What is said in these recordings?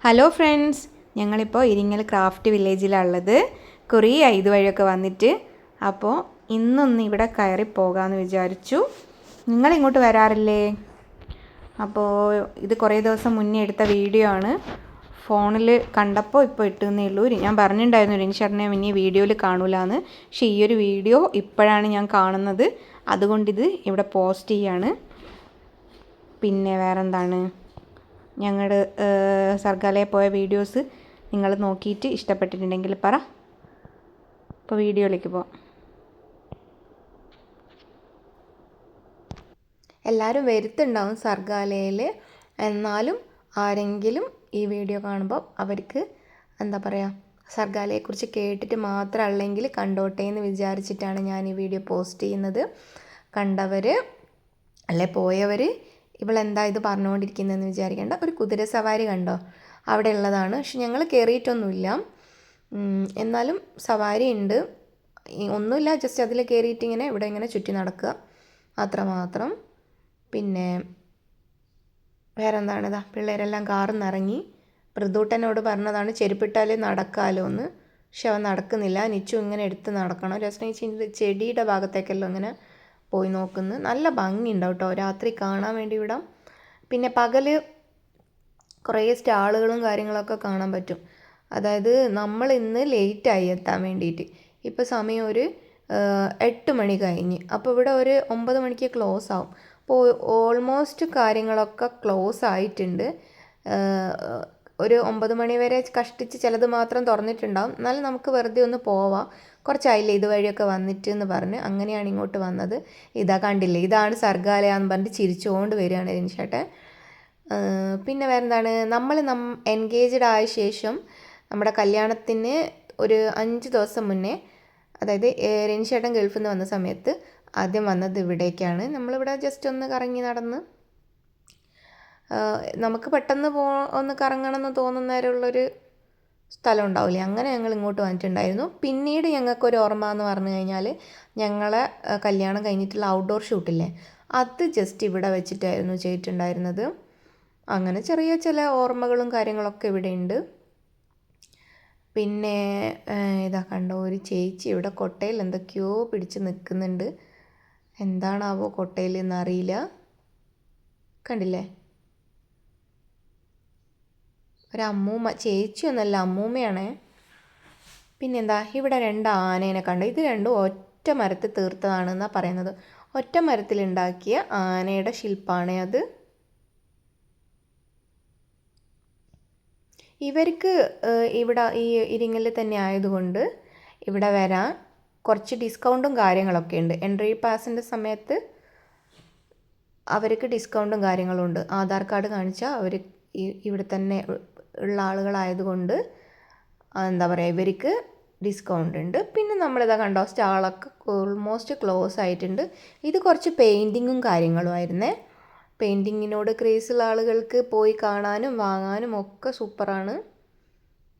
Hello friends, ഞങ്ങളിപ്പോൾ Iringal craft വില്ലേജിലുള്ളത്. കുറേ ഇതുവഴിയൊക്കെ വന്നിട്ട് അപ്പോൾ ഇന്നൊന്ന് ഇവിടെ കയറി പോകാമെന്ന് വിചാരിച്ചു. നിങ്ങളിങ്ങോട്ട് വരാറില്ലേ? അപ്പോൾ ഇത് കുറേ ദിവസം മുന്നേ എടുത്ത വീഡിയോ ആണ്. ഫോണിൽ കണ്ടപ്പോൾ ഇപ്പോൾ ഇട്ടുന്നേ ഉള്ളൂ. ഞാൻ പറഞ്ഞിട്ടുണ്ടായിരുന്നു റിൻഷറിനെ ഇനി വീഡിയോയിൽ കാണൂലെന്ന്. പക്ഷേ ഈ ഒരു വീഡിയോ ഇപ്പോഴാണ് ഞാൻ കാണുന്നത്. അതുകൊണ്ടിത് ഇവിടെ പോസ്റ്റ് ചെയ്യാണ്. പിന്നെ വേറെന്താണ്, ഞങ്ങളുടെ സർഗാലയിൽ പോയ വീഡിയോസ് നിങ്ങൾ നോക്കിയിട്ട് ഇഷ്ടപ്പെട്ടിട്ടുണ്ടെങ്കിൽ പറ. ഇപ്പോൾ വീഡിയോയിലേക്ക് പോവാം. എല്ലാവരും വരുത്തുണ്ടാവും സർഗാലയിൽ. എന്നാലും ആരെങ്കിലും ഈ വീഡിയോ കാണുമ്പോൾ അവർക്ക് എന്താ പറയുക, സർഗാലയെക്കുറിച്ച് കേട്ടിട്ട് മാത്രമല്ലെങ്കിൽ കണ്ടോട്ടെ എന്ന് വിചാരിച്ചിട്ടാണ് ഞാൻ ഈ വീഡിയോ പോസ്റ്റ് ചെയ്യുന്നത്. കണ്ടവർ അല്ലെ പോയവർ ഇവളെന്താ ഇത് പറഞ്ഞുകൊണ്ടിരിക്കുന്നതെന്ന് വിചാരിക്കേണ്ട. ഒരു കുതിര സവാരി കണ്ടോ, അവിടെ ഉള്ളതാണ്. പക്ഷെ ഞങ്ങൾ കയറിയിട്ടൊന്നുമില്ല. എന്നാലും സവാരി ഉണ്ട്. ഒന്നുമില്ല, ജസ്റ്റ് അതിൽ കയറിയിട്ട് ഇവിടെ ഇങ്ങനെ ചുറ്റി നടക്കുക അത്രമാത്രം. പിന്നെ വേറെ എന്താണ്, ഇതാ പിള്ളേരെല്ലാം കാറിൽ നിന്ന് ഇറങ്ങി. പ്രദൂട്ടനോട് പറഞ്ഞതാണ് ചെരുപ്പിട്ടാലേ നടക്കാമല്ലോ എന്ന്. പക്ഷെ അവൻ നടക്കുന്നില്ല. നിച്ചു ഇങ്ങനെ എടുത്ത് നടക്കണം. രസന ചെടിയുടെ ഭാഗത്തേക്കെല്ലാം ഇങ്ങനെ പോയി നോക്കുന്നു. നല്ല ഭംഗിയുണ്ടാവും കേട്ടോ രാത്രി കാണാൻ വേണ്ടി വിടാം. പിന്നെ പകൽ കുറേ സ്റ്റാളുകളും കാര്യങ്ങളൊക്കെ കാണാൻ പറ്റും. അതായത് നമ്മൾ ഇന്ന് ലേറ്റായി എത്താൻ വേണ്ടിയിട്ട്. ഇപ്പോൾ സമയം ഒരു 8 മണി കഴിഞ്ഞ്. അപ്പോൾ ഇവിടെ ഒരു 9 മണിക്ക് ക്ലോസ് ആവും. അപ്പോൾ ഓൾമോസ്റ്റ് കാര്യങ്ങളൊക്കെ ക്ലോസ് ആയിട്ടുണ്ട്. ഒരു 9 മണി വരെ കഷ്ടിച്ച് ചിലത് മാത്രം തുറന്നിട്ടുണ്ടാവും. എന്നാലും നമുക്ക് വെറുതെ ഒന്ന് പോവാം, കുറച്ചായില്ലേ ഇതുവഴിയൊക്കെ വന്നിട്ട് എന്ന് പറഞ്ഞ് അങ്ങനെയാണ് ഇങ്ങോട്ട് വന്നത്. ഇതാ കണ്ടില്ലേ, ഇതാണ് സർഗാലയ എന്ന് പറഞ്ഞിട്ട് ചിരിച്ചുകൊണ്ട് വരികയാണ് രഞ്ജേട്ടൻ. പിന്നെ വേറെന്താണ്, നമ്മൾ എൻഗേജ്ഡ് ആയ ശേഷം നമ്മുടെ കല്യാണത്തിന് ഒരു 5 ദിവസം മുന്നേ, അതായത് രഞ്ജേട്ടൻ ഗൾഫിൽ നിന്ന് വന്ന സമയത്ത് ആദ്യം വന്നത് ഇവിടേക്കാണ്. നമ്മളിവിടെ ജസ്റ്റ് ഒന്ന് കറങ്ങി നടന്ന്, നമുക്ക് പെട്ടെന്ന് ഒന്ന് കറങ്ങണമെന്ന് തോന്നുന്നവരുള്ളൊരു സ്ഥലം ഉണ്ടാവില്ലേ, അങ്ങനെ ഞങ്ങൾ ഇങ്ങോട്ട് വന്നിട്ടുണ്ടായിരുന്നു. പിന്നീട് ഞങ്ങൾക്കൊരു ഓർമ്മ എന്ന് പറഞ്ഞു കഴിഞ്ഞാൽ, ഞങ്ങളെ കല്യാണം കഴിഞ്ഞിട്ടുള്ള ഔട്ട്ഡോർ ഷൂട്ടില്ലേ, അത് ജസ്റ്റ് ഇവിടെ വെച്ചിട്ടായിരുന്നു ചെയ്തിട്ടുണ്ടായിരുന്നത്. അങ്ങനെ ചെറിയ ചില ഓർമ്മകളും കാര്യങ്ങളൊക്കെ ഇവിടെ ഉണ്ട്. പിന്നെ ഇതാ കണ്ടോ, ഒരു ചേച്ചി ഇവിടെ കൊട്ടയിൽ എന്തൊക്കെയോ പിടിച്ച് നിൽക്കുന്നുണ്ട്. എന്താണാവോ കൊട്ടയിൽ എന്നറിയില്ല. കണ്ടില്ലേ, ഒരമ്മൂമ്മ, ചേച്ചിയൊന്നല്ല അമ്മൂമ്മയാണേ. പിന്നെന്താ, ഇവിടെ 2 ആനേനെ കണ്ടു. ഇത് രണ്ടും ഒറ്റ മരത്തിൽ തീർത്തതാണെന്നാണ് പറയുന്നത്. ഒറ്റ മരത്തിലുണ്ടാക്കിയ ആനയുടെ ശില്പമാണ് അത്. ഇവർക്ക് ഇവിടെ ഈ ഇരിങ്ങലിൽ തന്നെ ആയതുകൊണ്ട് ഇവിടെ വരാൻ കുറച്ച് ഡിസ്കൗണ്ടും കാര്യങ്ങളൊക്കെ ഉണ്ട്. എൻട്രി പാസിൻ്റെ സമയത്ത് അവർക്ക് ഡിസ്കൗണ്ടും കാര്യങ്ങളും ഉണ്ട്. ആധാർ കാർഡ് കാണിച്ചാൽ അവർ ഇവിടെ തന്നെ ഉള്ള ആളുകളായതുകൊണ്ട് എന്താ പറയുക, ഇവർക്ക് ഡിസ്കൗണ്ട് ഉണ്ട്. പിന്നെ നമ്മളിതാ കണ്ടോ, സ്റ്റാളൊക്കെ ഓൾമോസ്റ്റ് ക്ലോസ് ആയിട്ടുണ്ട്. ഇത് കുറച്ച് പെയിൻറ്റിങ്ങും കാര്യങ്ങളും ആയിരുന്നേ. പെയിൻറ്റിങ്ങിനോട് ക്രേസുള്ള ആളുകൾക്ക് പോയി കാണാനും വാങ്ങാനും ഒക്കെ സൂപ്പറാണ്.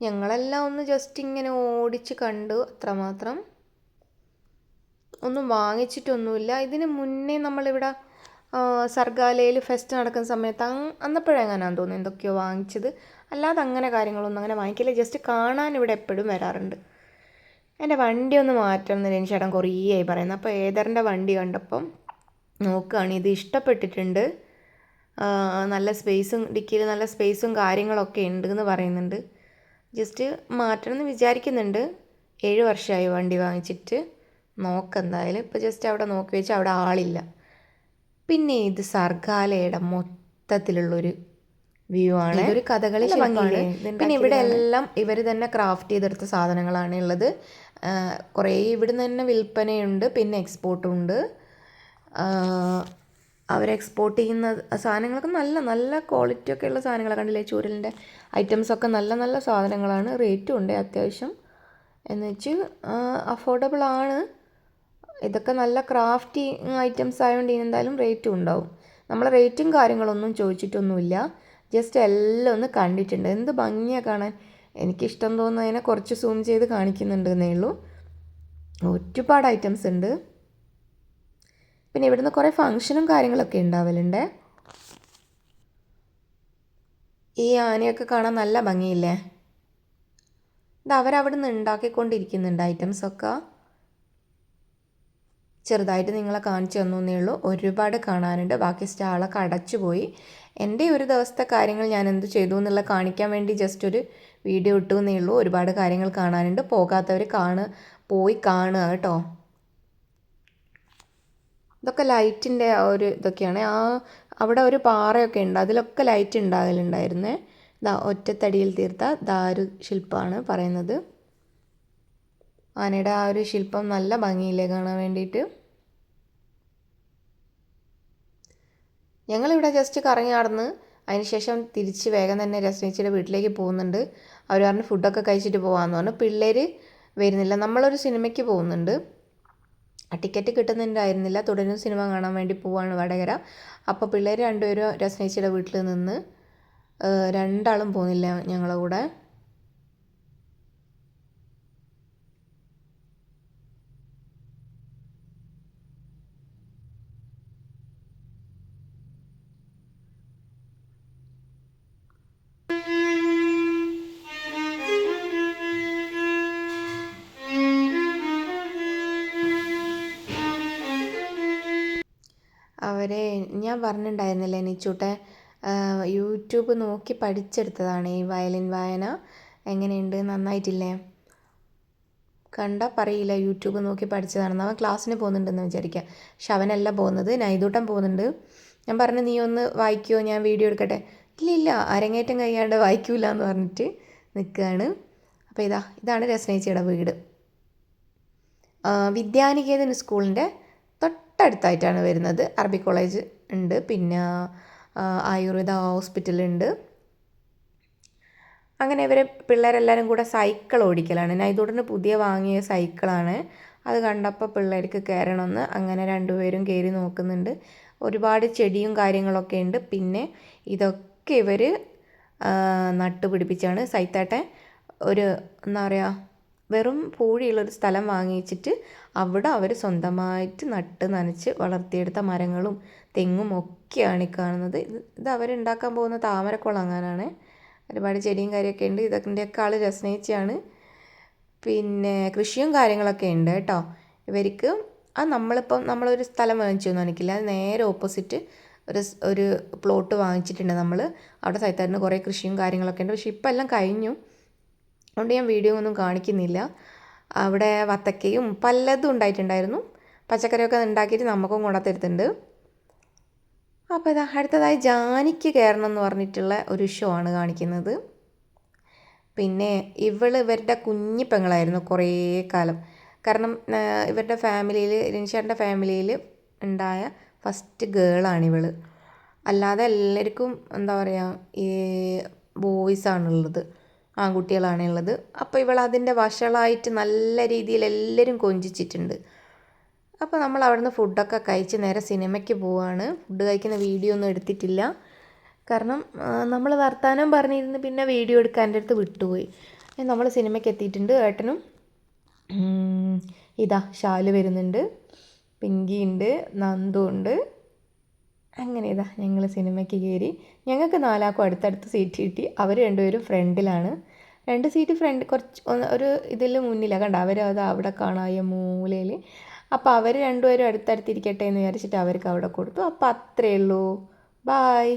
ഞങ്ങളെല്ലാം ഒന്ന് ജസ്റ്റ് ഇങ്ങനെ ഓടിച്ച് കണ്ടു, അത്രമാത്രം. ഒന്നും വാങ്ങിച്ചിട്ടൊന്നുമില്ല. ഇതിന് മുന്നേ നമ്മളിവിടെ സർഗാലയിൽ ഫെസ്റ്റ് നടക്കുന്ന സമയത്ത് അന്നപ്പോഴെങ്ങനെയാണെന്ന് തോന്നുന്നു എന്തൊക്കെയോ വാങ്ങിച്ചത്. അല്ലാതെ അങ്ങനെ കാര്യങ്ങളൊന്നും അങ്ങനെ വാങ്ങിക്കില്ല. ജസ്റ്റ് കാണാൻ ഇവിടെ എപ്പോഴും വരാറുണ്ട്. എൻ്റെ വണ്ടി ഒന്ന് മാറ്റണം എന്ന് രഞ്ജേട്ടൻ കുറേ ആയി പറയുന്നത്. അപ്പോൾ ഏതറിൻ്റെ വണ്ടി കണ്ടപ്പം നോക്കുകയാണ്. ഇത് ഇഷ്ടപ്പെട്ടിട്ടുണ്ട്. നല്ല സ്പേസും, ഡിക്കിയിൽ നല്ല സ്പേസും കാര്യങ്ങളൊക്കെ ഉണ്ട് എന്ന് പറയുന്നുണ്ട്. ജസ്റ്റ് മാറ്റണം എന്ന് വിചാരിക്കുന്നുണ്ട്. 7 വർഷമായി വണ്ടി വാങ്ങിച്ചിട്ട്. നോക്കെന്തായാലും ഇപ്പോൾ ജസ്റ്റ് അവിടെ നോക്കി വെച്ചാൽ അവിടെ ആളില്ല. പിന്നെ ഇത് സർഗാലയുടെ മൊത്തത്തിലുള്ളൊരു വ്യൂ ആണ്. ഇതൊരു കഥകളി ശില്പമാണ്. പിന്നെ ഇവിടെ എല്ലാം ഇവർ തന്നെ ക്രാഫ്റ്റ് ചെയ്തെടുത്ത സാധനങ്ങളാണ് ഉള്ളത്. കുറേ ഇവിടുന്ന് തന്നെ വിൽപ്പനയുണ്ട്, പിന്നെ എക്സ്പോർട്ടും ഉണ്ട്. അവർ എക്സ്പോർട്ട് ചെയ്യുന്ന സാധനങ്ങളൊക്കെ നല്ല നല്ല ക്വാളിറ്റി ഒക്കെ ഉള്ള സാധനങ്ങളാണ്. കണ്ടില്ലേ, ചൂരലിൻ്റെ ഐറ്റംസൊക്കെ നല്ല നല്ല സാധനങ്ങളാണ്. റേറ്റും ഉണ്ട് അത്യാവശ്യം, എന്ന് വെച്ച് അഫോർഡബിൾ ആണ്. ഇതൊക്കെ നല്ല ക്രാഫ്റ്റി ഐറ്റംസ് ആയതുകൊണ്ട് എന്തായാലും റേറ്റും ഉണ്ടാവും. നമ്മൾ റേറ്റും കാര്യങ്ങളൊന്നും ചോദിച്ചിട്ടൊന്നുമില്ല. ജസ്റ്റ് എല്ലാം ഒന്ന് കണ്ടിട്ടുണ്ട്. എന്ത് ഭംഗിയാണ് കാണാൻ. എനിക്കിഷ്ടം തോന്നുന്നതിനെ കുറച്ച് സൂം ചെയ്ത് കാണിക്കുന്നുണ്ട് എന്നേ ഉള്ളൂ. ഒരുപാട് ഐറ്റംസ് ഉണ്ട്. പിന്നെ ഇവിടുന്ന് കുറേ ഫങ്ഷനും കാര്യങ്ങളൊക്കെ ഉണ്ടാവലുണ്ട്. ഈ ആനയൊക്കെ കാണാൻ നല്ല ഭംഗിയില്ലേ. ഇത് അവരവിടെ നിന്ന് ഉണ്ടാക്കിക്കൊണ്ടിരിക്കുന്നുണ്ട് ഐറ്റംസൊക്കെ. ചെറുതായിട്ട് നിങ്ങളെ കാണിച്ചു തന്നേ ഉള്ളൂ. ഒരുപാട് കാണാനുണ്ട്. ബാക്കി സ്റ്റാളൊക്കെ അടച്ചു പോയി. എൻ്റെ ഒരു ദിവസത്തെ കാര്യങ്ങൾ ഞാൻ എന്ത് ചെയ്തു എന്നുള്ള കാണിക്കാൻ വേണ്ടി ജസ്റ്റ് ഒരു വീഡിയോ ഇട്ടു എന്നേ ഉള്ളൂ. ഒരുപാട് കാര്യങ്ങൾ കാണാനുണ്ട്. പോകാത്തവർ പോയി കാണുക കേട്ടോ. ഇതൊക്കെ ലൈറ്റിൻ്റെ ഒരു ഇതൊക്കെയാണ്. അവിടെ ഒരു പാറയൊക്കെ ഉണ്ട്, അതിലൊക്കെ ലൈറ്റ് ഉണ്ടാകലുണ്ടായിരുന്നേ. ഒറ്റത്തടിയിൽ തീർത്ത ദാരു ശില്പമാണ് പറയുന്നത്. ആനയുടെ ആ ഒരു ശില്പം നല്ല ഭംഗിയില്ലേ കാണാൻ വേണ്ടിയിട്ട്. ഞങ്ങളിവിടെ ജസ്റ്റ് കറങ്ങി നടന്ന് അതിനുശേഷം തിരിച്ച് വേഗം തന്നെ രശ്മിച്ചിയുടെ വീട്ടിലേക്ക് പോകുന്നുണ്ട്. അവർ പറഞ്ഞ് ഫുഡൊക്കെ കഴിച്ചിട്ട് പോകാമെന്ന് പറഞ്ഞു. പിള്ളേർ വരുന്നില്ല. നമ്മളൊരു സിനിമയ്ക്ക് പോകുന്നുണ്ട്. ടിക്കറ്റ് കിട്ടുന്നുണ്ടായിരുന്നില്ല. തുടരും സിനിമ കാണാൻ വേണ്ടി പോവാണ് വടകര. അപ്പോൾ പിള്ളേർ രണ്ടുപേരും രശ്മിച്ചിയുടെ വീട്ടിൽ നിന്ന് രണ്ടാളും പോകുന്നില്ല ഞങ്ങളുടെ കൂടെ. അവരെ ഞാൻ പറഞ്ഞിട്ടുണ്ടായിരുന്നില്ലേ നിച്ചൂട്ടെ, യൂട്യൂബ് നോക്കി പഠിച്ചെടുത്തതാണ് ഈ വയലിൻ വായന. എങ്ങനെയുണ്ട്, നന്നായിട്ടില്ലേ? കണ്ടാൽ പറയില്ല യൂട്യൂബ് നോക്കി പഠിച്ചതാണെന്ന്. അവൻ ക്ലാസ്സിന് പോകുന്നുണ്ടെന്ന് വിചാരിക്കുക. പക്ഷെ അവനല്ല പോകുന്നത്, നൈതൂട്ടൻ പോകുന്നുണ്ട്. ഞാൻ പറഞ്ഞു നീ ഒന്ന് വായിക്കുമോ, ഞാൻ വീഡിയോ എടുക്കട്ടെ. ഇല്ല അരങ്ങേറ്റം കഴിയാണ്ട് വായിക്കൂല എന്ന് പറഞ്ഞിട്ട് നിൽക്കുകയാണ്. അപ്പോൾ ഇതാണ് രശ്നേച്ചിയുടെ വീട്. വിദ്യാനികേതൻ സ്കൂളിൻ്റെ തൊട്ടടുത്തായിട്ടാണ് വരുന്നത്. അറബി കോളേജ് ഉണ്ട്, പിന്നെ ആയുർവേദ ഹോസ്പിറ്റലുണ്ട്. അങ്ങനെ ഇവർ പിള്ളേരെല്ലാവരും കൂടെ സൈക്കിൾ ഓടിക്കലാണ്. നൈതൂട്ടന് പുതിയ വാങ്ങിയ സൈക്കിളാണ്. അത് കണ്ടപ്പോൾ പിള്ളേർക്ക് കയറണമെന്ന് അങ്ങനെ രണ്ടുപേരും കയറി നോക്കുന്നുണ്ട്. ഒരുപാട് ചെടിയും കാര്യങ്ങളൊക്കെ ഉണ്ട്. പിന്നെ ഇതൊക്കെ ഇവർ നട്ടുപിടിപ്പിച്ചാണ്. സൈത്താട്ടെ ഒരു എന്താ പറയുക, വെറും പൂഴിയുള്ളൊരു സ്ഥലം വാങ്ങിച്ചിട്ട് അവിടെ അവർ സ്വന്തമായിട്ട് നട്ട് നനച്ച് വളർത്തിയെടുത്ത മരങ്ങളും തെങ്ങും ഒക്കെയാണ് ഈ കാണുന്നത്. ഇത് അവരുണ്ടാക്കാൻ പോകുന്ന താമരക്കുളം അങ്ങനെയാണ്. ഒരുപാട് ചെടിയും കാര്യമൊക്കെ ഉണ്ട്. ഇതിൻ്റെയൊക്കെ ആൾ രസ്നേച്ചിയാണ്. പിന്നെ കൃഷിയും കാര്യങ്ങളൊക്കെ ഉണ്ട് കേട്ടോ ഇവർക്ക്. നമ്മളൊരു സ്ഥലം വാങ്ങിച്ചു കാണിക്കില്ല, അത് നേരെ ഓപ്പോസിറ്റ് ഒരു പ്ലോട്ട് വാങ്ങിച്ചിട്ടുണ്ട് നമ്മൾ. അവിടെ സൈത്താറിന് കുറേ കൃഷിയും കാര്യങ്ങളൊക്കെ ഉണ്ട്. പക്ഷേ ഇപ്പം എല്ലാം കഴിഞ്ഞു, അതുകൊണ്ട് ഞാൻ വീഡിയോ ഒന്നും കാണിക്കുന്നില്ല. അവിടെ വത്തക്കയും പലതും ഉണ്ടായിട്ടുണ്ടായിരുന്നു. പച്ചക്കറിയൊക്കെ ഉണ്ടാക്കിയിട്ട് നമുക്കും കൊണ്ടുത്തരുത്തുണ്ട്. അപ്പോൾ അടുത്തതായി ജാനിക്ക് കയറണം എന്ന് പറഞ്ഞിട്ടുള്ള ഒരു ഷോ ആണ് കാണിക്കുന്നത്. പിന്നെ ഇവരുടെ കുഞ്ഞി പെങ്ങളായിരുന്നു കുറേ കാലം. കാരണം ഇവരുടെ ഫാമിലിയിൽ, റിൻഷാൻ്റെ ഫാമിലിയിൽ ഉണ്ടായ ഫസ്റ്റ് ഗേളാണിവൾ. അല്ലാതെ എല്ലാവർക്കും എന്താ പറയുക, ഈ ബോയ്സാണുള്ളത്, ആൺകുട്ടികളാണുള്ളത്. അപ്പോൾ ഇവൾ അതിൻ്റെ വഷളായിട്ട് നല്ല രീതിയിൽ എല്ലാവരും കൊഞ്ചിച്ചിട്ടുണ്ട്. അപ്പോൾ നമ്മൾ അവിടുന്ന് ഫുഡൊക്കെ കഴിച്ച് നേരെ സിനിമയ്ക്ക് പോവുകയാണ്. ഫുഡ് കഴിക്കുന്ന വീഡിയോ ഒന്നും എടുത്തിട്ടില്ല, കാരണം നമ്മൾ വർത്താനം പറഞ്ഞിരുന്ന് പിന്നെ വീഡിയോ എടുക്കാൻ എൻ്റെ അടുത്ത് വിട്ടുപോയി. നമ്മൾ സിനിമയ്ക്ക് എത്തിയിട്ടുണ്ട്. ഏട്ടനും ഷാല് വരുന്നുണ്ട്, പിങ്കി ഉണ്ട്, നന്ദു ഉണ്ട്. അങ്ങനെ ഞങ്ങൾ സിനിമയ്ക്ക് കയറി. ഞങ്ങൾക്ക് 4 ആൾക്കും അടുത്തടുത്ത് സീറ്റ് കിട്ടി. അവർ രണ്ടുപേരും ഫ്രണ്ടിലാണ്. 2 സീറ്റ് ഫ്രണ്ട്, കുറച്ച് ഒരു ഇതിൽ മുന്നിലാണ് കണ്ട. അവിടെ കാണായ മൂലയിൽ. അപ്പോൾ അവർ രണ്ടുപേരും അടുത്തടുത്തിരിക്കട്ടെ എന്ന് വിചാരിച്ചിട്ട് അവർക്ക് അവിടെ കൊടുത്തു. അപ്പോൾ അത്രയേ ഉള്ളൂ. ബായ്.